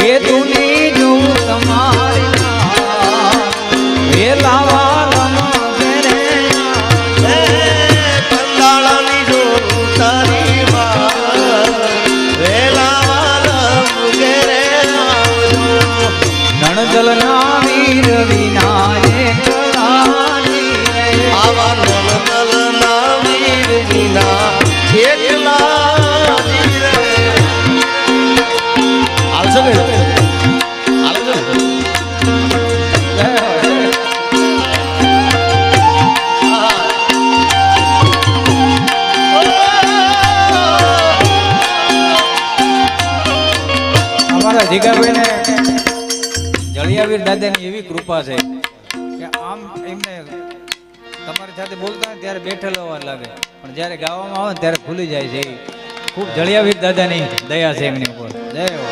એ દુની જો તમારી વેલાવાલમ ઘેરે કંદાળાની જો તારી વેલાવાલમ ઘેરે નણજલના વીર વિનાયક આવા નલના વીર વિના એકલા હાલશે ને હાલશે અમારા જીગાભાઈને જળિયાવીર દાદાની એવી કૃપા છે કે આમ એમને તમારી સાથે બોલતા હોય ત્યારે બેઠેલો હોવા લાગે પણ જ્યારે ગાવામાં આવે ને ત્યારે ભૂલી જાય છે. ખૂબ જળિયાવીર દાદાની દયા છે એમની ઉપર. જય હો.